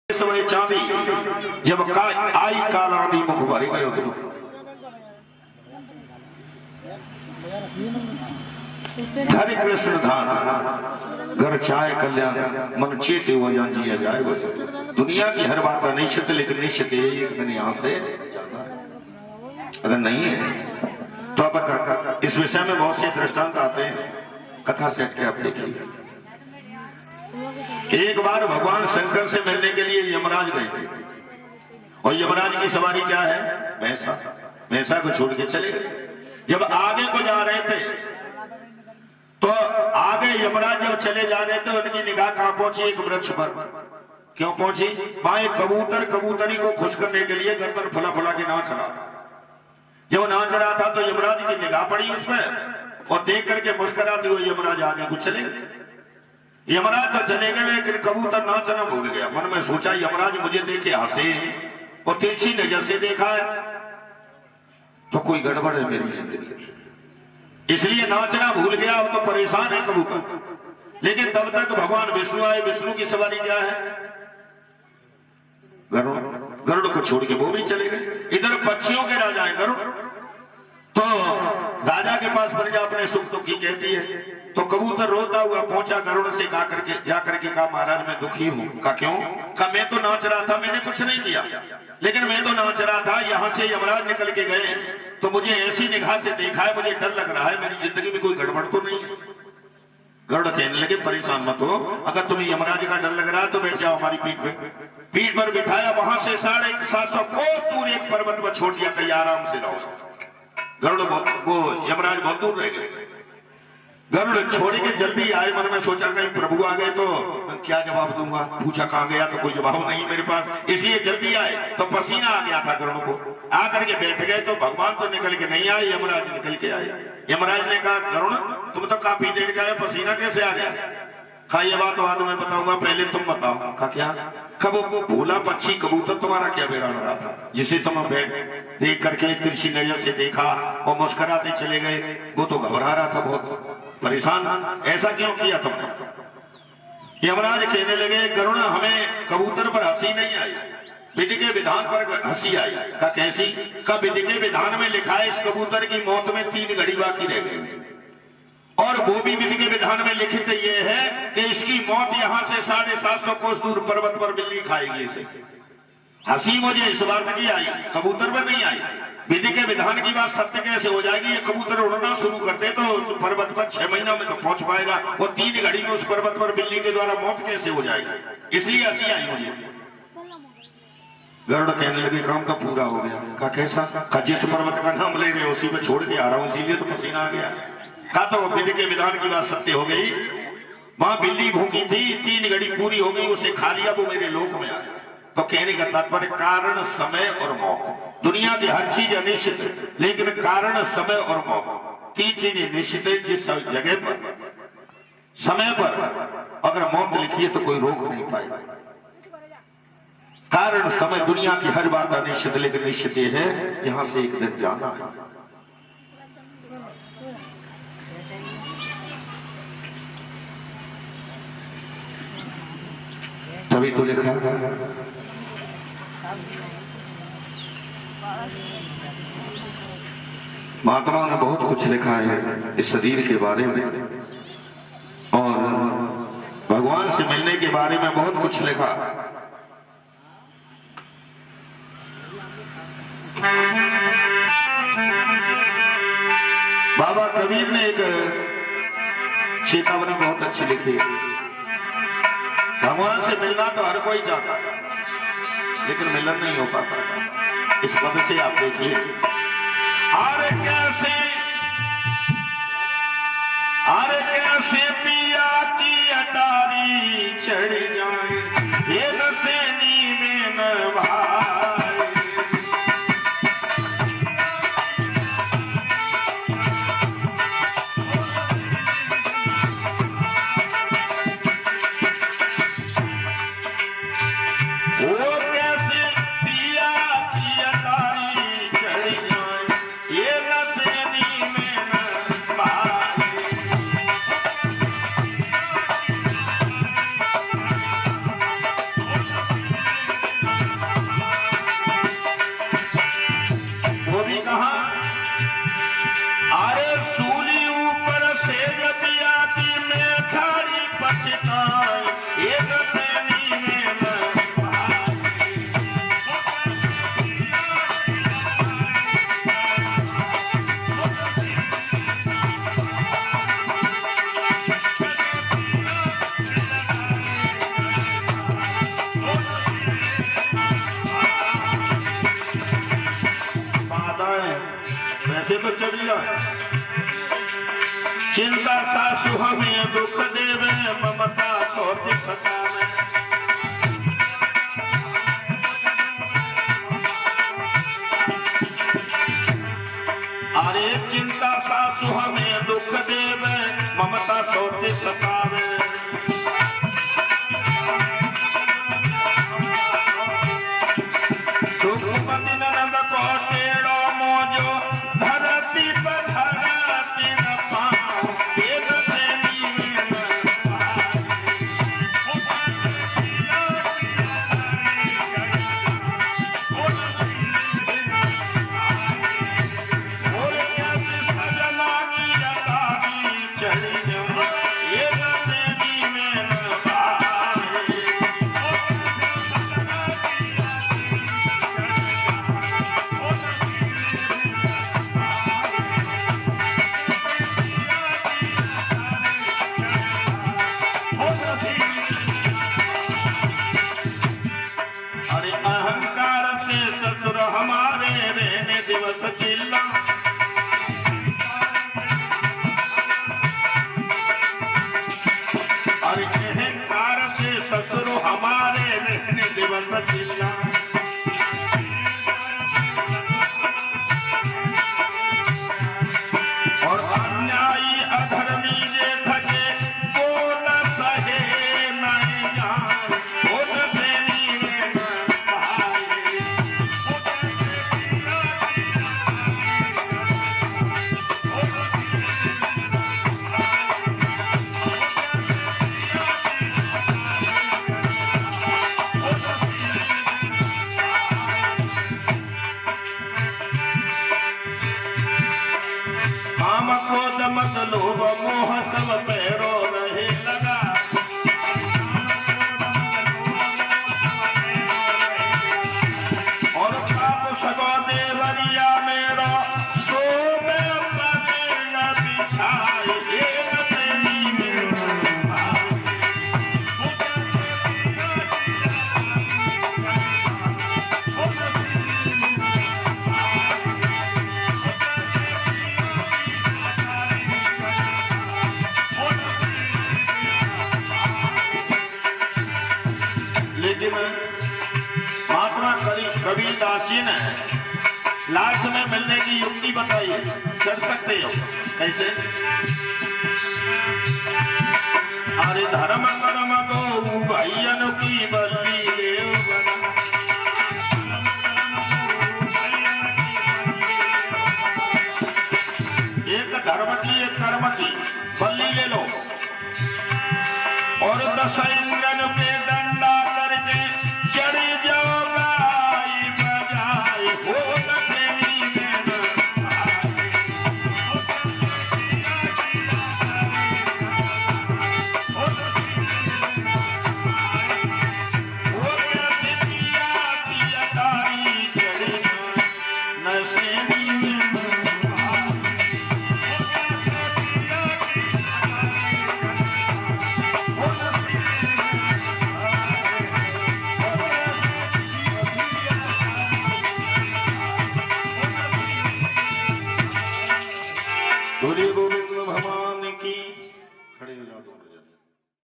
समय चांदी जब आई कालांदी मुख भरी गयो हरे कृष्ण धान घर चाय कल्याण मन चेते वो जान जिया जाए वो दुनिया की हर बात निश्चित लेकिन निश्चित एक दिन यहाँ से अगर नहीं है तो आप इस विषय में बहुत से दृष्टांत आते हैं। कथा सेट के आप देखिए। एक बार भगवान शंकर से मिलने के लिए यमराज गए थे और यमराज की सवारी क्या है? भैंसा। भैंसा को छोड़ के चले गए। जब आगे को जा रहे थे तो आगे यमराज जब चले जा रहे थे उनकी निगाह कहां पहुंची? एक वृक्ष पर। क्यों पहुंची? वहां एक कबूतर कबूतरी को खुश करने के लिए गर्दन फुला फुला के नाच रहा था। जब नाच रहा था तो यमराज की निगाह पड़ी उस पर और देख करके मुस्कुराते हुए यमराज आगे को चले गए। यमराज तो चले गए लेकिन कबूतर नाचना भूल गया। मन में सोचा यमराज मुझे देखे हंसे और तिरछी नजर से देखा है तो कोई गड़बड़ है मेरी जिंदगी, इसलिए नाचना भूल गया। अब तो परेशान है कबूतर। लेकिन तब तक भगवान विष्णु आए। विष्णु की सवारी क्या है? गरुड़। गरुड़ को छोड़ के वो भी चले गए। इधर पक्षियों के राजा है गरुड़। तो राजा के पास प्रजा अपने सुख दुख की कहती है तो कबूतर रोता हुआ पहुंचा गरुड़ से जाकर के कहा महाराज मैं दुखी हूं। कहा क्यों? कहा मैं तो नाच रहा था, मैंने कुछ नहीं किया, लेकिन मैं तो नाच रहा था, यहां से यमराज निकल के गए तो मुझे ऐसी निगाह से देखा है, मुझे डर लग रहा है, मेरी जिंदगी में कोई गड़बड़ तो नहीं है। गरुड़ कहने लगे परेशान मत हो, अगर तुम्हें यमराज का डर लग रहा है तो बैठ जाओ हमारी पीठ पे। पीठ पर बिठाया, वहां से 750 कोस दूर एक पर्वत पर छोड़ दिया, कहीं आराम से रहो। गरुड़ वो यमराज बहुत दूर रह गए। गरुड़ छोड़ के जल्दी आए। मन में सोचा कहीं प्रभु आ गए तो क्या जवाब दूंगा। पूछा कहां गया तो कोई जवाब नहीं मेरे पास, इसलिए जल्दी आए। तो पसीना आ गया था गरुड़ को। आकर के बैठ गए तो भगवान तो निकल के नहीं आए, यमराज निकल के आए। यमराज ने कहा गरुड़ तुम तो काफी देर का है, पसीना कैसे आ गया? कहा ये बात बाद में बताऊंगा, पहले तुम बताओ। कहा क्या? कब वो भोला पक्षी कबूतर तुम्हारा क्या बिगाड़ रहा था जिसे तुम देख करके तिरछी नजर से देखा और मुस्कुराते चले गए? वो तो घबरा रहा था, बहुत परेशान। ऐसा क्यों किया तुमने? यमराज कहने लगे गरुड़ हमें कबूतर पर हंसी नहीं आई, विधि के विधान पर हंसी आई। का कैसी? का विधि के विधान में लिखा है इस कबूतर की मौत में 3 घड़ी बाकी रह गई, और वो भी विधि के विधान में लिखित ये है कि इसकी मौत यहां से 750 कोस दूर पर्वत पर बिल्ली खाएगी इसे। हंसी मुझे इस बात की आई, कबूतर पर नहीं आई। विधि के विधान की बात सत्य कैसे हो जाएगी? ये कबूतर उड़ना शुरू करते तो उस पर्वत पर 6 महीना में तो पहुंच पाएगा, और 3 घड़ी में उस पर्वत पर बिल्ली के द्वारा मौत कैसे हो जाएगी? इसलिए हंसी आई मुझे। गरुड़ कहने लगे काम तो पूरा हो गया। कहा कैसा? कहा जिस पर्वत का नाम ले रहे हो उसी में छोड़ के आ रहा हूं, इसीलिए तो पसीना आ गया। कहा तो विधि के विधान की बात सत्य हो गई। वहां बिल्ली भूखी थी, 3 घड़ी पूरी हो गई, उसे खा लिया, वो मेरे लोक में आ गया। तो कहने का तात्पर्य कारण समय और मौत। दुनिया की हर चीज अनिश्चित, लेकिन कारण समय और मौत 3 चीजें निश्चित है। जिस जगह पर समय पर अगर मौत लिखी है तो कोई रोक नहीं पाएगा। कारण समय, दुनिया की हर बात अनिश्चित, लेकिन निश्चित ये है यहां से एक दिन जाना है। तभी तो लिखा है महात्माओं ने बहुत कुछ लिखा है इस शरीर के बारे में, और भगवान से मिलने के बारे में बहुत कुछ लिखा। बाबा कबीर ने एक चेतावनी बहुत अच्छी लिखी है। भगवान से मिलना तो हर कोई चाहता है, लेकिन मिलन नहीं हो पाता। इस पद से आप देखिए, अरे कैसे पिया की अटारी चढ़ जाए, ये नसेनी में न भाई। तो चढ़ जाए। चिंता सासु हमें दुख देवे, ममता सोच सतावे। अरे चिंता सासु हमें दुख देवे, ममता सोच सतावे। दुखपति ननद को टेढ़ो मोजो, धरती पर धरती न पाओ, एक प्रेमी में सजना की अदागी चढ़ी जाओ, एक प्रेमी में हमारे रहने दिवस चिल्ला। अरे अहंकार से ससुर हमारे रहने दिवस चिल्ला। और अन्यायी अधर्मी जे थके, बोल सहे नहीं जान, बोल प्रेमी में क्रोध मत लोभ मोह सब पैरो रहे लगा। और पाप सगो देवरिया मेरा, सो में पले न बिछाए, एक प्रेमी में महात्मा कबीरदासी ने लास्ट में मिलने की युक्ति बताई, कर सकते हो कैसे? अरे धर्म कर्म दो भाइयन की बल्ली देव बना। एक धर्म की एक कर्म की बल्ली ले लो, और 10 इंजन पे डंडा करके चढ़ी जाओ गाई बजाए, हो प्रेमी में बोलिए।